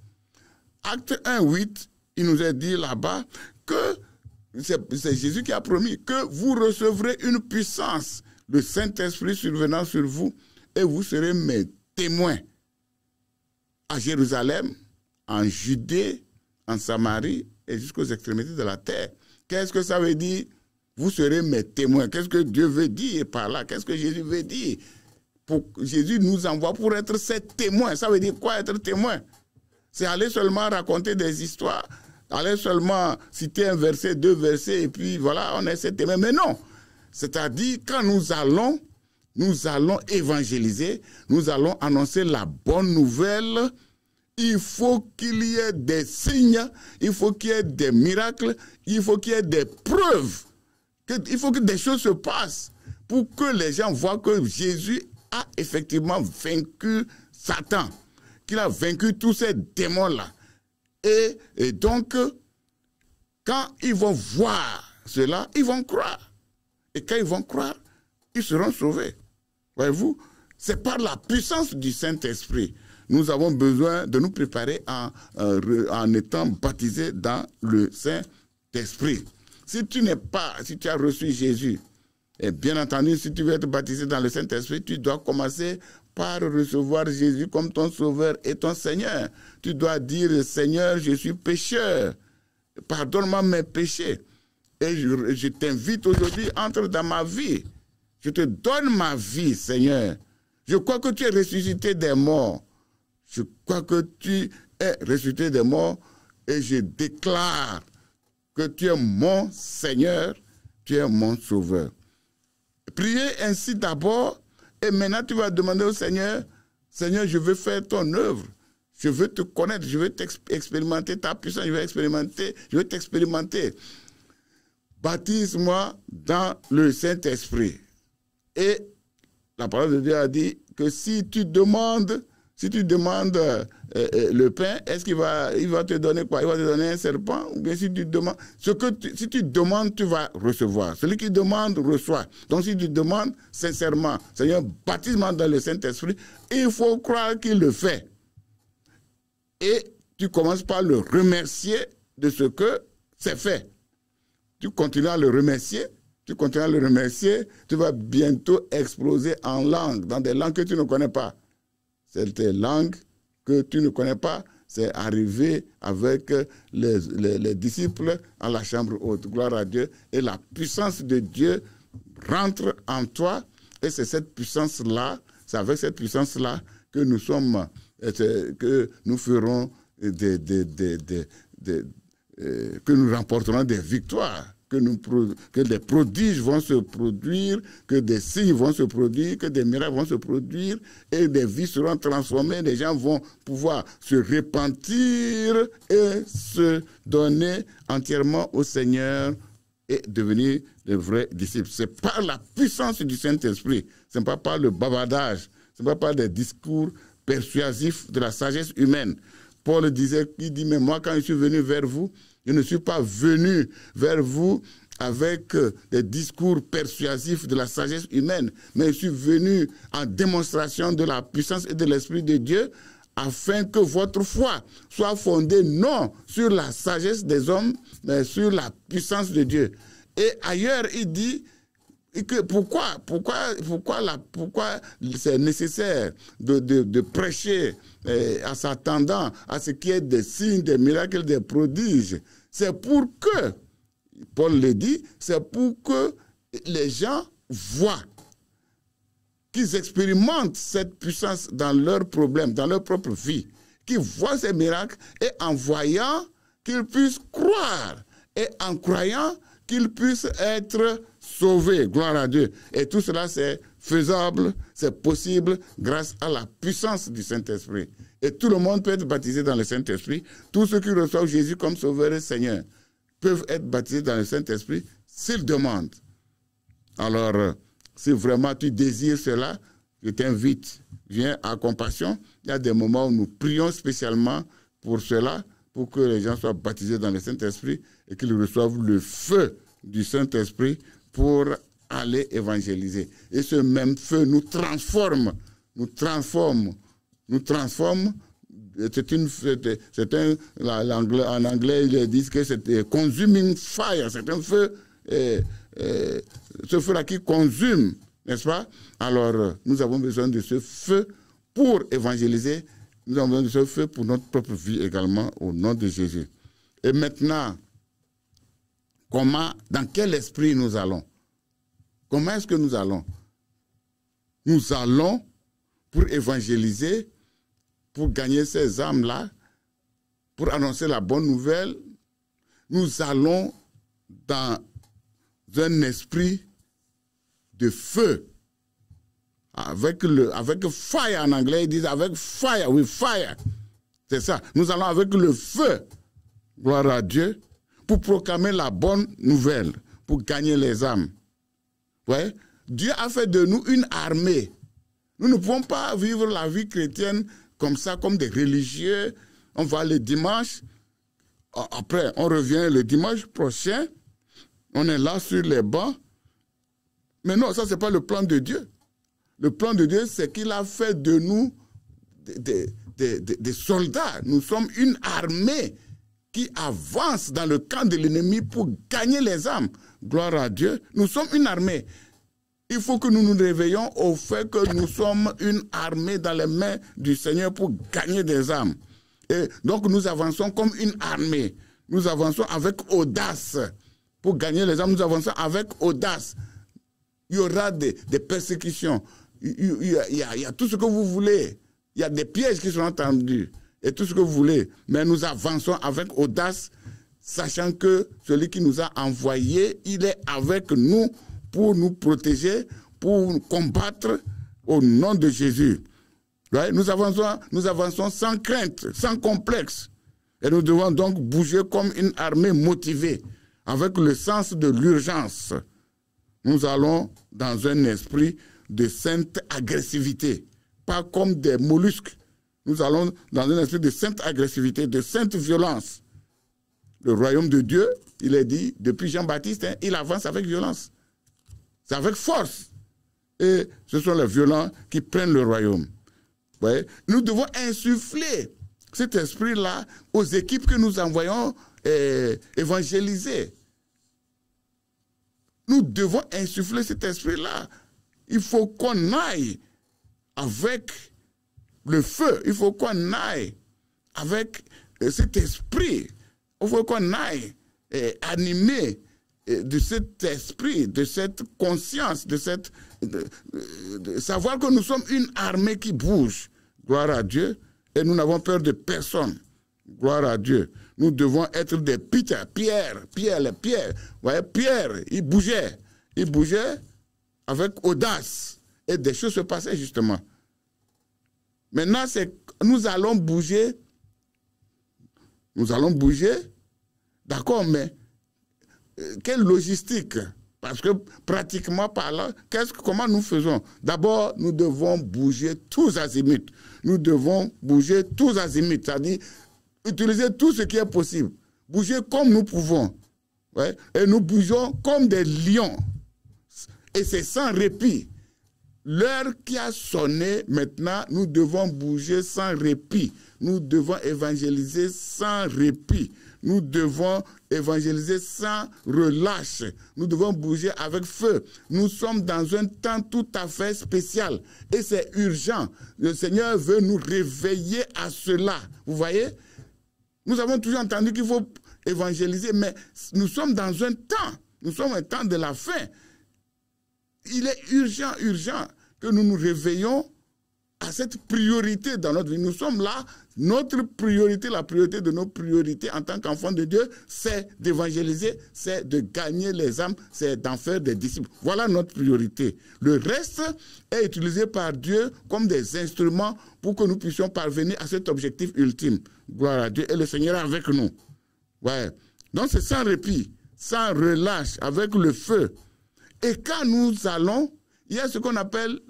Acte 1, 8, il nous est dit là-bas que c'est Jésus qui a promis que vous recevrez une puissance, le Saint-Esprit survenant sur vous, et vous serez mes témoins à Jérusalem, en Judée, en Samarie et jusqu'aux extrémités de la terre. Qu'est-ce que ça veut dire? Vous serez mes témoins. Qu'est-ce que Dieu veut dire par là? Qu'est-ce que Jésus veut dire? Jésus nous envoie pour être ses témoins. Ça veut dire quoi être témoin? C'est aller seulement raconter des histoires, aller seulement citer un verset, 2 versets, et puis voilà, on est ses témoins. Mais non, c'est-à-dire quand nous allons évangéliser, nous allons annoncer la bonne nouvelle. Il faut qu'il y ait des signes, il faut qu'il y ait des miracles, il faut qu'il y ait des preuves, il faut que des choses se passent pour que les gens voient que Jésus a effectivement vaincu Satan, qu'il a vaincu tous ces démons-là. Et donc, quand ils vont voir cela, ils vont croire. Et quand ils vont croire, ils seront sauvés. Voyez-vous, c'est par la puissance du Saint-Esprit. Nous avons besoin de nous préparer en étant baptisés dans le Saint-Esprit. Si tu as reçu Jésus, et bien entendu, si tu veux être baptisé dans le Saint-Esprit, tu dois commencer par recevoir Jésus comme ton Sauveur et ton Seigneur. Tu dois dire, Seigneur, je suis pécheur, pardonne-moi mes péchés. Et je t'invite aujourd'hui, entre dans ma vie. Je te donne ma vie, Seigneur. Je crois que tu es ressuscité des morts. Je crois que tu es ressuscité des morts et je déclare que tu es mon Seigneur, tu es mon Sauveur. Priez ainsi d'abord et maintenant tu vas demander au Seigneur, Seigneur, je veux faire ton œuvre. Je veux te connaître, je veux expérimenter ta puissance, je veux t'expérimenter. Baptise-moi dans le Saint-Esprit. Et la parole de Dieu a dit que si tu demandes le pain, est-ce qu'il va te donner quoi? Il va te donner un serpent? Ou bien si tu demandes, tu vas recevoir. Celui qui demande, reçoit. Donc si tu demandes sincèrement, Seigneur, baptise-moi dans le Saint-Esprit, il faut croire qu'il le fait. Et tu commences par le remercier de ce que c'est fait. Tu continues à le remercier. Tu vas bientôt exploser en langue, dans des langues que tu ne connais pas. C'est des langues que tu ne connais pas, c'est arrivé avec les disciples à la chambre haute. Gloire à Dieu. Et la puissance de Dieu rentre en toi. Et c'est cette puissance-là, c'est avec cette puissance-là que nous ferons que nous remporterons des victoires. Que des prodiges vont se produire, que des signes vont se produire, que des miracles vont se produire, et des vies seront transformées, les gens vont pouvoir se repentir et se donner entièrement au Seigneur et devenir de vrais disciples. C'est par la puissance du Saint-Esprit, ce n'est pas par le bavardage, ce n'est pas par des discours persuasifs de la sagesse humaine. Paul disait, mais moi quand je suis venu vers vous, je ne suis pas venu vers vous avec des discours persuasifs de la sagesse humaine, mais je suis venu en démonstration de la puissance et de l'Esprit de Dieu, afin que votre foi soit fondée non sur la sagesse des hommes, mais sur la puissance de Dieu. Et ailleurs, il dit que pourquoi c'est nécessaire de prêcher en s'attendant à ce qu'il y ait des signes, des miracles, des prodiges. C'est pour que, Paul le dit, c'est pour que les gens voient qu'ils expérimentent cette puissance dans leurs problèmes, dans leur propre vie, qu'ils voient ces miracles et en voyant, qu'ils puissent croire et en croyant, qu'ils puissent être sauvés. Gloire à Dieu. Et tout cela, c'est faisable, c'est possible grâce à la puissance du Saint-Esprit. Et tout le monde peut être baptisé dans le Saint-Esprit. Tous ceux qui reçoivent Jésus comme Sauveur et Seigneur peuvent être baptisés dans le Saint-Esprit s'ils demandent. Alors, si vraiment tu désires cela, je t'invite, viens à Compassion. Il y a des moments où nous prions spécialement pour cela, pour que les gens soient baptisés dans le Saint-Esprit et qu'ils reçoivent le feu du Saint-Esprit pour aller évangéliser. Et ce même feu nous transforme. En anglais, ils disent que c'est consuming fire. C'est un feu, ce feu-là qui consume, n'est-ce pas? Alors, nous avons besoin de ce feu pour évangéliser. Nous avons besoin de ce feu pour notre propre vie également, au nom de Jésus. Et maintenant, dans quel esprit nous allons? Comment est-ce que nous allons? Nous allons pour évangéliser, pour gagner ces âmes-là, pour annoncer la bonne nouvelle. Nous allons dans un esprit de feu. Avec fire en anglais, ils disent avec fire, with fire. C'est ça. Nous allons avec le feu, gloire à Dieu, pour proclamer la bonne nouvelle, pour gagner les âmes. Ouais. Dieu a fait de nous une armée. Nous ne pouvons pas vivre la vie chrétienne comme ça, comme des religieux. On va le dimanche, après on revient le dimanche prochain, on est là sur les bancs. Mais non, ça c'est pas le plan de Dieu. Le plan de Dieu, c'est qu'il a fait de nous des soldats. Nous sommes une armée qui avance dans le camp de l'ennemi pour gagner les âmes. Gloire à Dieu. Nous sommes une armée. Il faut que nous nous réveillons au fait que nous sommes une armée dans les mains du Seigneur pour gagner des âmes. Et donc nous avançons comme une armée. Nous avançons avec audace. Pour gagner les âmes, nous avançons avec audace. Il y aura des persécutions. Il y a tout ce que vous voulez. Il y a des pièges qui seront tendus. Et tout ce que vous voulez. Mais nous avançons avec audace, sachant que celui qui nous a envoyés, il est avec nous pour nous protéger, pour combattre au nom de Jésus. Ouais, nous avançons sans crainte, sans complexe. Et nous devons donc bouger comme une armée motivée, avec le sens de l'urgence. Nous allons dans un esprit de sainte agressivité, pas comme des mollusques. Nous allons dans un esprit de sainte agressivité, de sainte violence. Le royaume de Dieu, il est dit, depuis Jean-Baptiste, il avance avec violence. C'est avec force. Et ce sont les violents qui prennent le royaume. Vous voyez? Nous devons insuffler cet esprit-là aux équipes que nous envoyons évangéliser. Nous devons insuffler cet esprit-là. Il faut qu'on aille avec le feu. Il faut qu'on aille avec cet esprit. Il faut qu'on aille animé de cet esprit, de cette conscience, de savoir que nous sommes une armée qui bouge. Gloire à Dieu. Et nous n'avons peur de personne. Gloire à Dieu. Nous devons être des Peter, Pierre. Voyez, Pierre, il bougeait. Il bougeait avec audace. Et des choses se passaient justement. Maintenant, nous allons bouger. Nous allons bouger. D'accord, mais quelle logistique? Parce que pratiquement par là, comment nous faisons? D'abord, nous devons bouger tous azimuts. Nous devons bouger tous azimuts, c'est-à-dire utiliser tout ce qui est possible. Bouger comme nous pouvons. Ouais? Et nous bougeons comme des lions. Et c'est sans répit. L'heure qui a sonné, maintenant, nous devons bouger sans répit. Nous devons évangéliser sans répit. Nous devons évangéliser sans relâche. Nous devons bouger avec feu. Nous sommes dans un temps tout à fait spécial. Et c'est urgent. Le Seigneur veut nous réveiller à cela. Vous voyez? Nous avons toujours entendu qu'il faut évangéliser, mais nous sommes dans un temps. Nous sommes un temps de la fin. Il est urgent. que nous nous réveillons à cette priorité dans notre vie. Nous sommes là, notre priorité, la priorité de nos priorités en tant qu'enfants de Dieu, c'est d'évangéliser, c'est de gagner les âmes, c'est d'en faire des disciples. Voilà notre priorité. Le reste est utilisé par Dieu comme des instruments pour que nous puissions parvenir à cet objectif ultime. Gloire à Dieu. Et le Seigneur est avec nous. Ouais. Donc c'est sans répit, sans relâche, avec le feu. Et quand nous allons, il y a ce qu'on appelle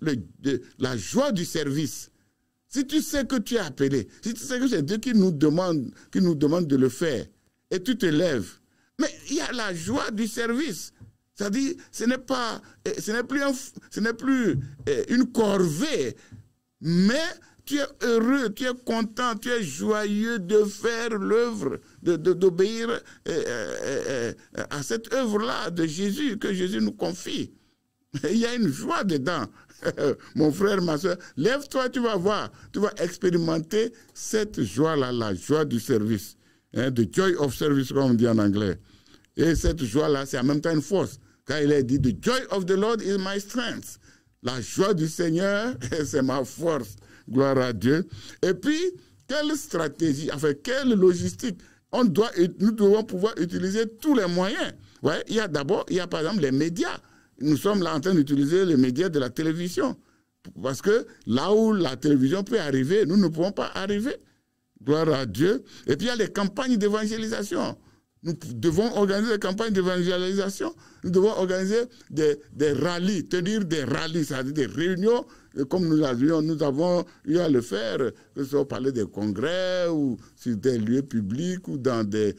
la joie du service. Si tu sais que tu es appelé, si tu sais que c'est Dieu qui nous demande de le faire, et tu te lèves, mais il y a la joie du service. C'est-à-dire, ce n'est plus une corvée, mais tu es heureux, tu es content, tu es joyeux de faire l'œuvre, d'obéir à cette œuvre-là de Jésus, que Jésus nous confie. Il y a une joie dedans. Mon frère, ma soeur, lève-toi, tu vas voir, tu vas expérimenter cette joie-là, la joie du service. The joy of service, comme on dit en anglais. Et cette joie-là, c'est en même temps une force. Quand il est dit, the joy of the Lord is my strength. La joie du Seigneur, c'est ma force. Gloire à Dieu. Et puis, quelle stratégie, enfin, quelle logistique. Nous devons pouvoir utiliser tous les moyens. Ouais, il y a par exemple les médias. Nous sommes là en train d'utiliser les médias de la télévision. Parce que là où la télévision peut arriver, nous ne pouvons pas arriver. Gloire à Dieu. Et puis il y a les campagnes d'évangélisation. Nous devons organiser des campagnes d'évangélisation. Nous devons organiser des rallyes, tenir des rallyes, c'est-à-dire des réunions, comme nous avons eu à le faire, que ce soit au palais des congrès ou sur des lieux publics ou dans des...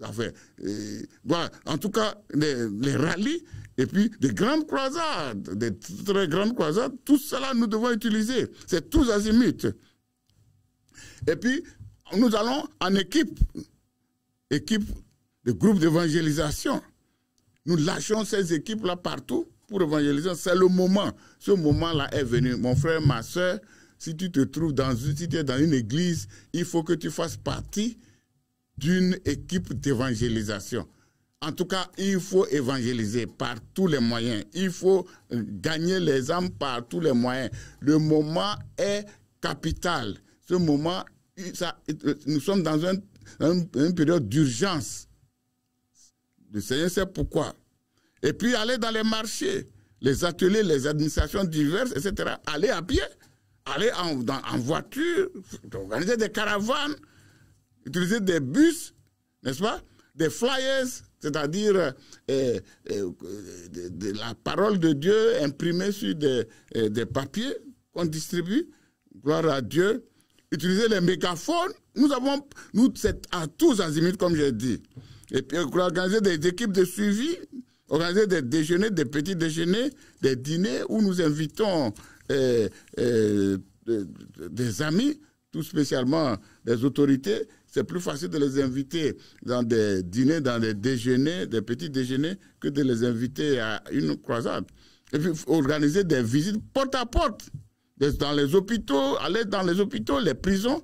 Enfin, voilà. En tout cas, les rallyes, et puis des grandes croisades, des très grandes croisades, tout cela nous devons utiliser. C'est tous azimuts. Et puis, nous allons en équipe de groupes d'évangélisation. Nous lâchons ces équipes-là partout pour évangéliser. C'est le moment. Ce moment-là est venu. Mon frère, ma soeur, si tu te trouves si tu es dans une église, il faut que tu fasses partie d'une équipe d'évangélisation. En tout cas, il faut évangéliser par tous les moyens. Il faut gagner les âmes par tous les moyens. Le moment est capital. Ce moment, nous sommes dans une période d'urgence. Le Seigneur sait pourquoi. Et puis, aller dans les marchés, les ateliers, les administrations diverses, etc. Aller à pied, aller en voiture, organiser des caravanes, utiliser des bus, n'est-ce pas? Des flyers, c'est-à-dire de la parole de Dieu imprimée sur des papiers qu'on distribue. Gloire à Dieu. Utiliser les mégaphones. C'est à tous azimuts, comme j'ai dit. Et puis, organiser des équipes de suivi, organiser des déjeuners, des petits déjeuners, des dîners où nous invitons des amis, tout spécialement des autorités. C'est plus facile de les inviter dans des dîners, dans des déjeuners, des petits déjeuners, que de les inviter à une croisade. Et puis, organiser des visites porte à porte, dans les hôpitaux, aller dans les hôpitaux, les prisons.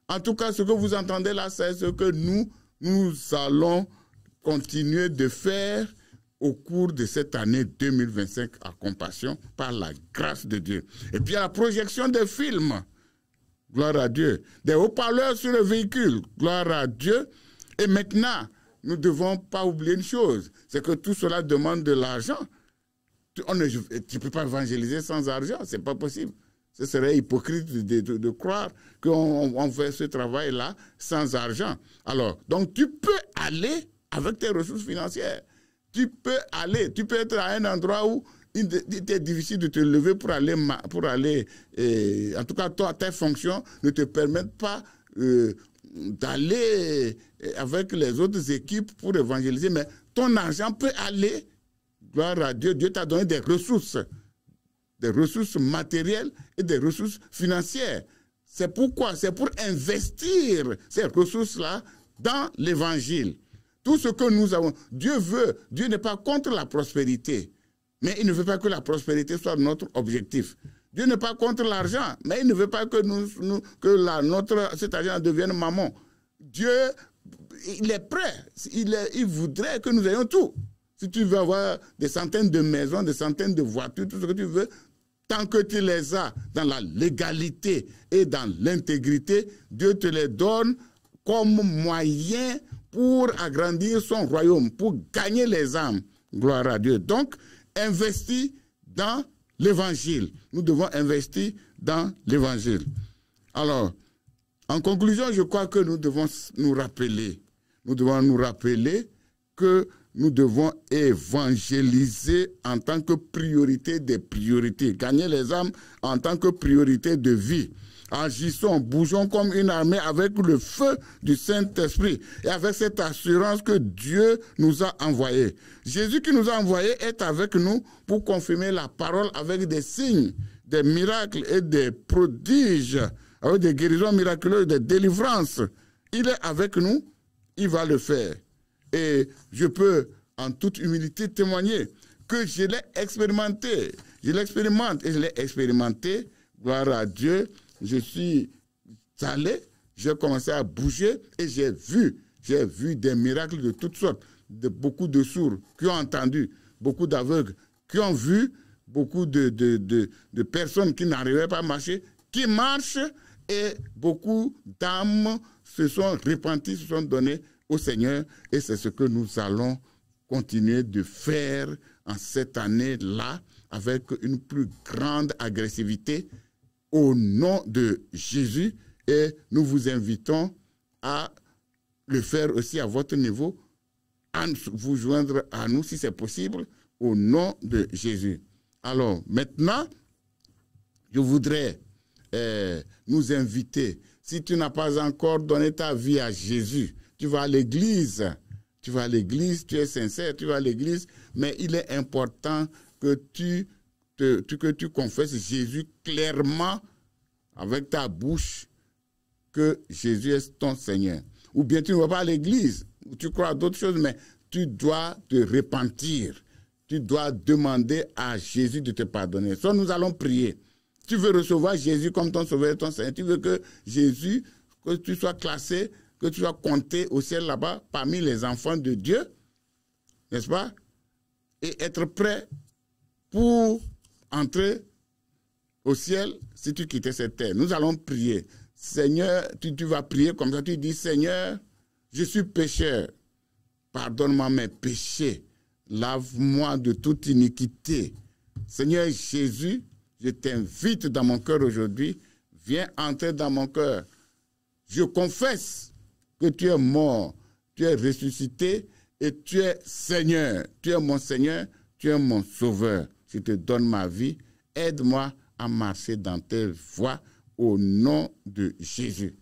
En tout cas, ce que vous entendez là, c'est ce que nous allons continuer de faire au cours de cette année 2025 à Compassion, par la grâce de Dieu. Et puis, la projection des films. Gloire à Dieu. Des haut-parleurs sur le véhicule. Gloire à Dieu. Et maintenant, nous ne devons pas oublier une chose. C'est que tout cela demande de l'argent. Tu ne peux pas évangéliser sans argent. Ce n'est pas possible. Ce serait hypocrite de croire qu'on fait ce travail-là sans argent. Alors, donc tu peux aller avec tes ressources financières. Tu peux être à un endroit où il est difficile de te lever pour aller en tout cas, toi, tes fonctions ne te permettent pas d'aller avec les autres équipes pour évangéliser, mais ton argent peut aller, gloire à Dieu, Dieu t'a donné des ressources matérielles et des ressources financières. C'est pourquoi? C'est pour investir ces ressources-là dans l'évangile. Tout ce que nous avons, Dieu n'est pas contre la prospérité. Mais il ne veut pas que la prospérité soit notre objectif. Dieu n'est pas contre l'argent, mais il ne veut pas que cet argent devienne mammon. Dieu, il est prêt. Il voudrait que nous ayons tout. Si tu veux avoir des centaines de maisons, des centaines de voitures, tout ce que tu veux, tant que tu les as dans la légalité et dans l'intégrité, Dieu te les donne comme moyen pour agrandir son royaume, pour gagner les âmes. Gloire à Dieu. Donc, investis dans l'évangile. Nous devons investir dans l'évangile. Alors, en conclusion, je crois que nous devons nous rappeler que nous devons évangéliser en tant que priorité des priorités, gagner les âmes en tant que priorité de vie. Agissons, bougeons comme une armée avec le feu du Saint-Esprit et avec cette assurance que Dieu nous a envoyés. Jésus qui nous a envoyés est avec nous pour confirmer la parole avec des signes, des miracles et des prodiges, avec des guérisons miraculeuses, des délivrances. Il est avec nous, il va le faire. Et je peux en toute humilité témoigner que je l'ai expérimenté. Je l'expérimente et je l'ai expérimenté. Gloire à Dieu. Je suis allé, j'ai commencé à bouger et j'ai vu des miracles de toutes sortes. Beaucoup de sourds qui ont entendu, beaucoup d'aveugles qui ont vu, beaucoup de personnes qui n'arrivaient pas à marcher, qui marchent, et beaucoup d'âmes se sont repenties, se sont données au Seigneur, et c'est ce que nous allons continuer de faire en cette année-là avec une plus grande agressivité au nom de Jésus, et nous vous invitons à le faire aussi à votre niveau, à vous joindre à nous si c'est possible, au nom de Jésus. Alors maintenant, je voudrais nous inviter, si tu n'as pas encore donné ta vie à Jésus, tu vas à l'église, tu es sincère, tu vas à l'église, mais il est important que tu confesses Jésus clairement avec ta bouche, que Jésus est ton Seigneur. Ou bien tu ne vas pas à l'église, ou tu crois à d'autres choses, mais tu dois te repentir. Tu dois demander à Jésus de te pardonner. Soit nous allons prier. Tu veux recevoir Jésus comme ton sauveur, ton Seigneur. Tu veux que Jésus, que tu sois classé, que tu sois compté au ciel là-bas parmi les enfants de Dieu, n'est-ce pas? Et être prêt pour entrer au ciel si tu quittais cette terre. Nous allons prier. Seigneur, tu vas prier comme ça. Tu dis, Seigneur, je suis pécheur. Pardonne-moi mes péchés. Lave-moi de toute iniquité. Seigneur Jésus, je t'invite dans mon cœur aujourd'hui. Viens entrer dans mon cœur. Je confesse que tu es mort, tu es ressuscité et tu es Seigneur. Tu es mon Seigneur, tu es mon Sauveur. Je te donne ma vie. Aide-moi à marcher dans tes voies au nom de Jésus.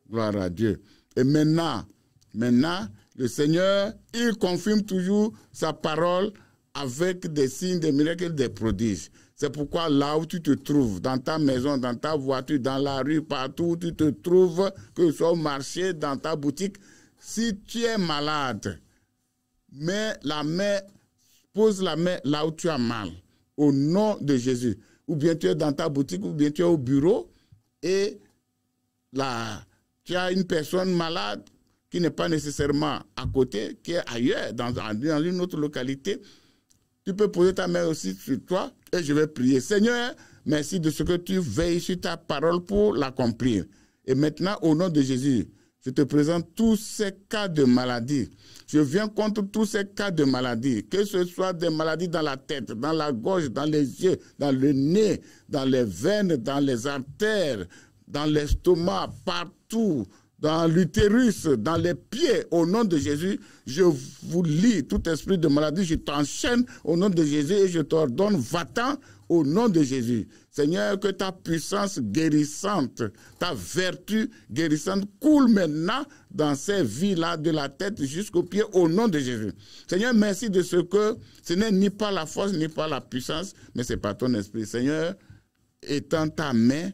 Gloire à Dieu. Et maintenant, le Seigneur, il confirme toujours sa parole avec des signes, des miracles, des prodiges. C'est pourquoi là où tu te trouves, dans ta maison, dans ta voiture, dans la rue, partout où tu te trouves, que ce soit au marché, dans ta boutique, si tu es malade, pose la main là où tu as mal, au nom de Jésus. Ou bien tu es dans ta boutique, ou bien tu es au bureau, et là, tu as une personne malade qui n'est pas nécessairement à côté, qui est ailleurs, dans une autre localité. Tu peux poser ta main aussi sur toi et je vais prier. Seigneur, merci de ce que tu veilles sur ta parole pour l'accomplir. Et maintenant, au nom de Jésus, je te présente tous ces cas de maladie. Je viens contre tous ces cas de maladie, que ce soit des maladies dans la tête, dans la gorge, dans les yeux, dans le nez, dans les veines, dans les artères, dans l'estomac, partout, dans l'utérus, dans les pieds, au nom de Jésus, je vous lie tout esprit de maladie, je t'enchaîne au nom de Jésus et je t'ordonne, va-t'en au nom de Jésus. Seigneur, que ta puissance guérissante, ta vertu guérissante coule maintenant dans ces vies-là, de la tête jusqu'aux pieds, au nom de Jésus. Seigneur, merci de ce que ce n'est ni par la force, ni par la puissance, mais c'est par ton esprit. Seigneur, étends ta main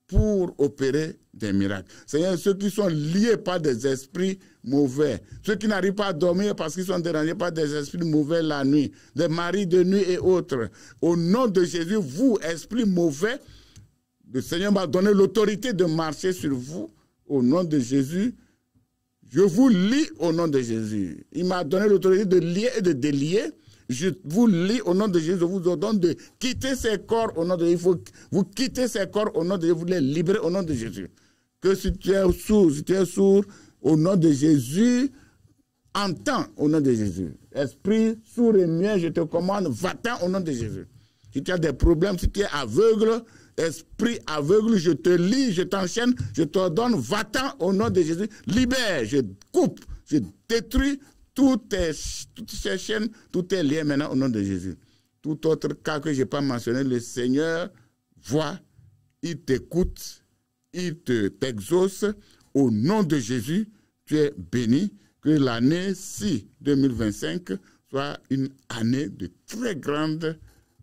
pour opérer des miracles. Seigneur, ceux qui sont liés par des esprits mauvais, ceux qui n'arrivent pas à dormir parce qu'ils sont dérangés par des esprits mauvais la nuit, des maris de nuit et autres, au nom de Jésus, vous, esprits mauvais, le Seigneur m'a donné l'autorité de marcher sur vous, au nom de Jésus. Je vous lie au nom de Jésus. Il m'a donné l'autorité de lier et de délier. je vous lis au nom de Jésus, je vous ordonne de quitter ces corps au nom de Jésus. Il faut vous quitter ces corps au nom de Jésus, vous les libérez au nom de Jésus. Que si tu es sourd, au nom de Jésus, entends au nom de Jésus. Esprit sourd et muet, je te commande, va-t'en au nom de Jésus. Si tu as des problèmes, si tu es aveugle, esprit aveugle, je te lis, je t'enchaîne, je t'ordonne, va-t'en au nom de Jésus. Libère, je coupe, je détruis toutes ces chaînes, tous tes liens maintenant au nom de Jésus. Tout autre cas que je n'ai pas mentionné, le Seigneur voit, il t'écoute, il t'exauce. Au nom de Jésus, tu es béni. Que l'année-ci 2025 soit une année de très grande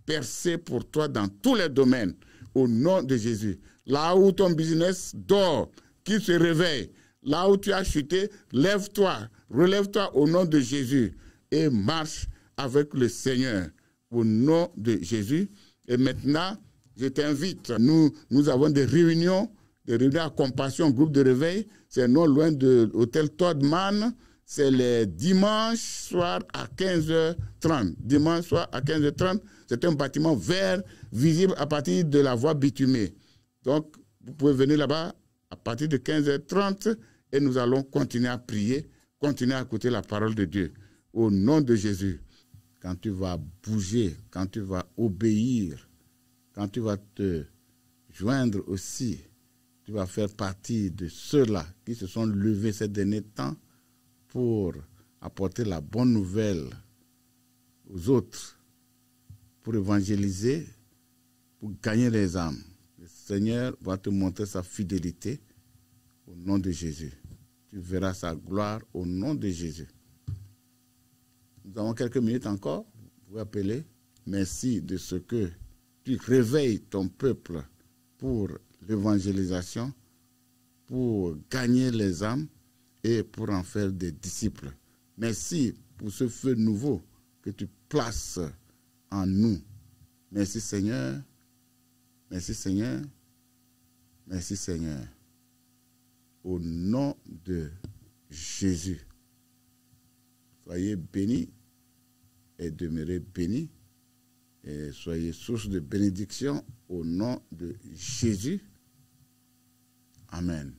percée pour toi dans tous les domaines. Au nom de Jésus. Là où ton business dort, qu'il se réveille. Là où tu as chuté, lève-toi, relève-toi au nom de Jésus et marche avec le Seigneur au nom de Jésus. Et maintenant, je t'invite, nous avons des réunions à compassion, groupe de réveil, c'est non loin de l'hôtel Todman, c'est les dimanches soir à 15h30. Dimanche soir à 15h30, c'est un bâtiment vert, visible à partir de la voie bitumée. Donc, vous pouvez venir là-bas à partir de 15h30 et nous allons continuer à prier, continuer à écouter la parole de Dieu. Au nom de Jésus, quand tu vas bouger, quand tu vas obéir, quand tu vas te joindre aussi, tu vas faire partie de ceux-là qui se sont levés ces derniers temps pour apporter la bonne nouvelle aux autres, pour évangéliser, pour gagner les âmes. Le Seigneur va te montrer sa fidélité au nom de Jésus. Tu verras sa gloire au nom de Jésus. Nous avons quelques minutes encore. Vous pouvez appeler. Merci de ce que tu réveilles ton peuple pour l'évangélisation, pour gagner les âmes et pour en faire des disciples. Merci pour ce feu nouveau que tu places en nous. Merci Seigneur. Merci Seigneur. Merci Seigneur. Au nom de Jésus. Soyez bénis et demeurez bénis. Et soyez source de bénédiction au nom de Jésus. Amen.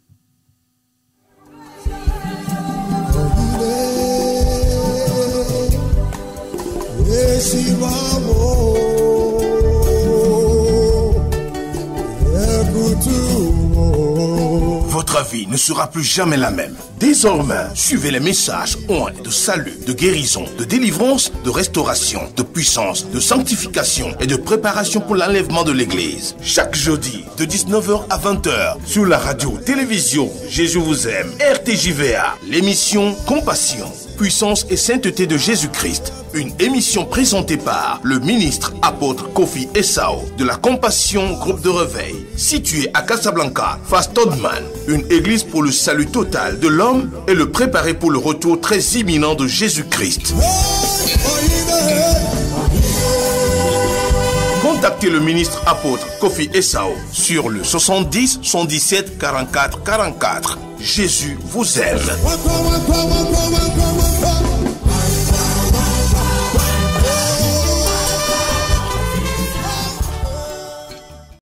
Votre vie ne sera plus jamais la même. Désormais, suivez les messages de salut, de guérison, de délivrance, de restauration, de puissance, de sanctification et de préparation pour l'enlèvement de l'Église. Chaque jeudi, de 19h à 20h, sur la radio-télévision Jésus vous aime, RTJVA, l'émission Compassion, puissance et sainteté de Jésus-Christ. Une émission présentée par le ministre apôtre Kofi Essao de la Compassion Groupe de Réveil, situé à Casablanca, face Todman, une église pour le salut total de l'homme et le préparer pour le retour très imminent de Jésus-Christ. Contactez le ministre apôtre Kofi Essao sur le 70 117 44 44. Jésus vous aime.